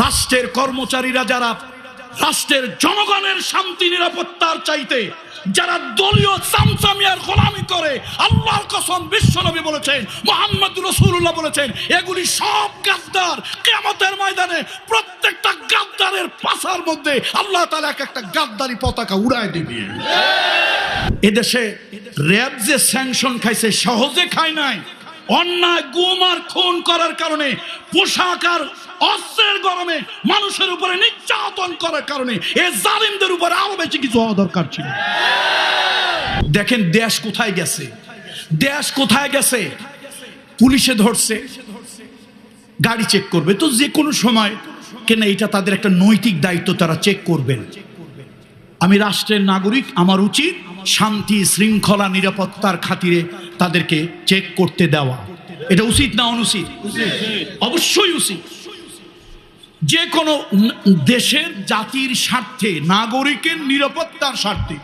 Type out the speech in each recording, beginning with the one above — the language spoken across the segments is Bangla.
রাষ্ট্রের কর্মচারীরা যারা রাষ্ট্রের জনগণের শান্তি নিরাপত্তার চাইতে যারা দলীয় চামচামিয়ার গোলামি করে, আল্লাহর কসম বিশ্বনবী বলেছেন, মুহাম্মদ রাসূলুল্লাহ বলেছেন, এগুলি সব গাদ্দার। কিয়ামতের ময়দানে প্রত্যেকটা গাদ্দারের পাছার মধ্যে আল্লাহ তাআলা একটা গাদ্দারি পতাকা উড়ায় দিবে। এদেশে র‍্যাব যে স্যাংশন খাইছে সহজে খায় নাই। অন্যায় গুম আর খুন করার কারণে, পোশাক আর অস্ত্রের গরমে মানুষের উপরে নির্যাতন করার কারণে এই জালিমদের উপরে আরো বেশি কিছু হওয়া দরকার ছিল। দেখেন দেশ কোথায় গেছে, দেশ কোথায় গেছে। পুলিশে ধরছে, গাড়ি চেক করবে তো যে কোনো সময়, কেন এটা তাদের একটা নৈতিক দায়িত্ব, তারা চেক করবেন। আমি রাষ্ট্রের নাগরিক, আমার উচিত শান্তি শৃঙ্খলা নিরাপত্তার খাতিরে তাদেরকে চেক করতে দেওয়া। এটা উচিত না অনুচিত? অবশ্যই উচিত। যে কোনো দেশের জাতির স্বার্থে, নাগরিকের নিরাপত্তার স্বার্থে,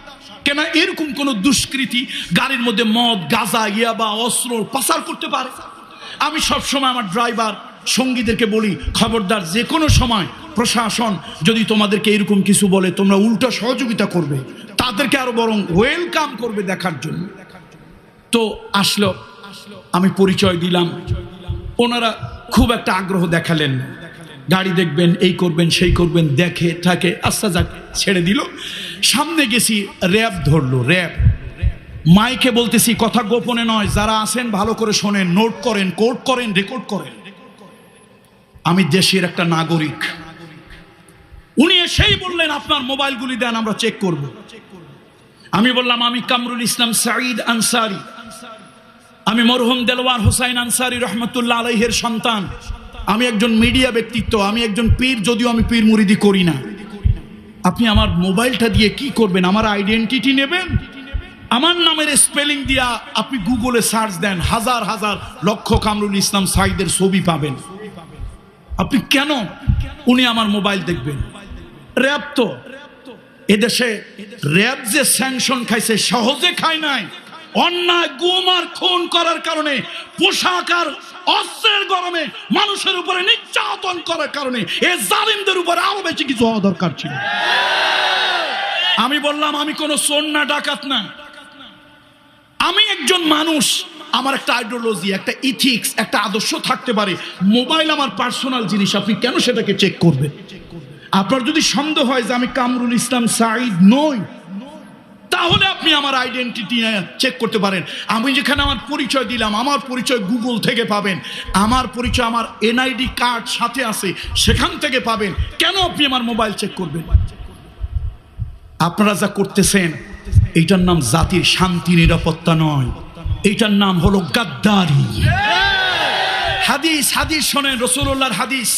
কেন এরকম কোন দুষ্কৃতী গাড়ির মধ্যে মদ গাঁজা ইয়াবা অস্ত্র পাচার করতে পারে? আমি সবসময় আমার ড্রাইভার সঙ্গীদেরকে বলি, খবরদার যে কোনো সময় প্রশাসন যদি তোমাদেরকে এরকম কিছু বলে, তোমরা উল্টা সহযোগিতা করবে, তাদেরকে আরো বরং ওয়েলকাম করবে দেখার জন্য। তো আসলো, আমি পরিচয় দিলাম, ওনারা খুব একটা আগ্রহ দেখালেন না। গাড়ি দেখবেন, এই করবেন সেই করবেন, দেখে থাকে, আচ্ছা যাক ছেড়ে দিল। সামনে গেছি, র‍্যাব ধরলো। র‍্যাব মাইকে বলতেছি, কথা গোপনে নয়, যারা আছেন ভালো করে শোনেন, নোট করেন, কোড করেন, রেকর্ড করেন। আমি দেশের একটা নাগরিক। উনি এসেই বললেন, আপনার মোবাইলগুলি দেন, আমরা চেক করব। আমি বললাম, আমি কামরুল ইসলাম সাঈদ আনসারী, আমি মরহুম দেলোয়ার হোসাইন আনসারী রহমতুল্লাহ আলাইহির সন্তান। আমি একজন মিডিয়া ব্যক্তিত্ব, আমি একজন পীর, যদিও আমি পীর মুরিদি করি না। আপনি আমার মোবাইলটা দিয়ে কি করবেন? আমার আইডেন্টিটি নেবেন? আমার নামের স্পেলিং দিয়া আপনি গুগলে সার্চ দেন, হাজার হাজার লক্ষ কামরুল ইসলাম সাঈদের ছবি পাবেন। আপনি কেন উনি আমার মোবাইল দেখবেন? র‍্যাব তো এদেশে র‍্যাব যে স্যাংশন খাইছে সহজে খায় নাই। অন্যায় গুম আর খুন করার কারণে, পোশাক আর অস্ত্রের গরমে মানুষের উপরে নির্যাতন করার কারণে এই জালিমদের উপরে আরো বেশি কিছু হওয়া দরকার ছিল। আমি বললাম, আমি কোনো চোর না, ডাকাত না, আমি একজন মানুষ। আমার একটা আইডিওলজি, একটা ইথিক্স, একটা আদর্শ থাকতে পারে। মোবাইল আমার পার্সোনাল জিনিস, আপনি কেন সেটাকে চেক করবেন? আপনার যদি সন্দেহ হয় যে আমি কামরুল ইসলাম সাঈদ নই, তাহলে আপনি আমার আইডেন্টিটি চেক করতে পারেন। আমি যেখানে আমার পরিচয় দিলাম, আমার পরিচয় গুগল থেকে পাবেন। আমার পরিচয়, আমার এনআইডি কার্ড সাথে আছে, সেখান থেকে পাবেন। কেন আপনি আমার মোবাইল চেক করবেন? আপনারা যা করতেছেন, এইটার নাম জাতির শান্তি নিরাপত্তা নয়, এইটার নাম হলো গাদ্দারি। হাদিস, হাদিস শোনেন, রাসূলুল্লাহর হাদিস।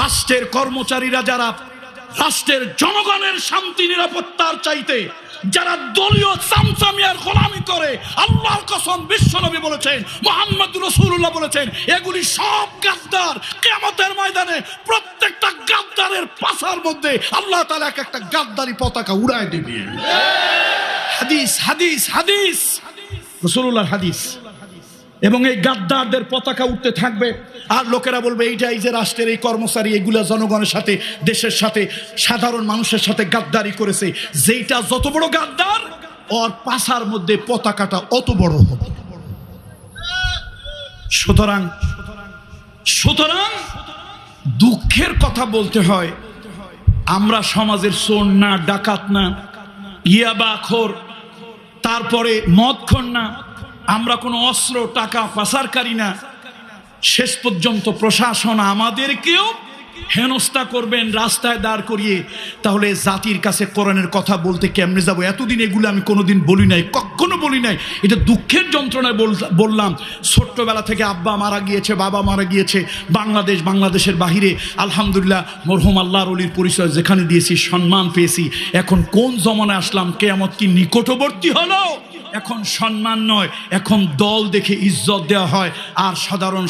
রাষ্ট্রের কর্মচারীরা যারা রাষ্ট্রের জনগণের শান্তি নিরাপত্তার চাইতে যারা দলীয় চামচামিয়ার গোলামি করে, আল্লাহর কসম বিশ্বনবী বলেছেন, মুহাম্মদ রাসূলুল্লাহ বলেছেন, এগুলি সব গাদ্দার। কিয়ামতের ময়দানে প্রত্যেকটা গাদ্দারের পাছার মধ্যে আল্লাহ তাআলা একটা গাদ্দারি পতাকা উড়ায় দিবে। হাদিস, হাদিস, হাদিস, রাসূলুল্লাহর হাদিস। এবং এই গাদ্দারদের পতাকা উঠতে থাকবে, আর লোকেরা বলবে, এইটাই যে রাষ্ট্রের এই কর্মচারী, এগুলা জনগণের সাথে, দেশের সাথে, সাধারণ মানুষের সাথে গাদ্দারি করেছে। যেটা যত বড় গাদ্দার, ওর পাছার মধ্যে পতাকাটা অত বড় হবে। সুতরাং সুতরাং দুঃখের কথা বলতে হয়, আমরা সমাজের চোর না, ডাকাত না, ইয়াবাখোর, তারপরে মদখোর না, আমরা কোনো অস্ত্র টাকা পাচারকারী না। শেষ পর্যন্ত প্রশাসন আমাদেরকেও হেনস্থা করবেন রাস্তায় দাঁড় করিয়ে। তাহলে জাতির কাছে কোরআনের কথা বলতে কেমনে যাব? এতদিন এগুলো আমি কোনোদিন বলি নাই, কখনো বলি নাই। এটা দুঃখের যন্ত্রণায় বললাম। ছোট্টবেলা থেকে আব্বা মারা গিয়েছে, বাবা মারা গিয়েছে, বাংলাদেশ, বাংলাদেশের বাহিরে আলহামদুলিল্লাহ মরহুম আল্লাহর ওলির পরিচয় যেখানে দিয়েছি, সম্মান পেয়েছি। এখন কোন জমানায় আসলাম? কিয়ামত কি নিকটবর্তী হলো? এখন সম্মান নয়, এখন দল দেখে ইজ্জত দেওয়া হয়। আর সাধারণ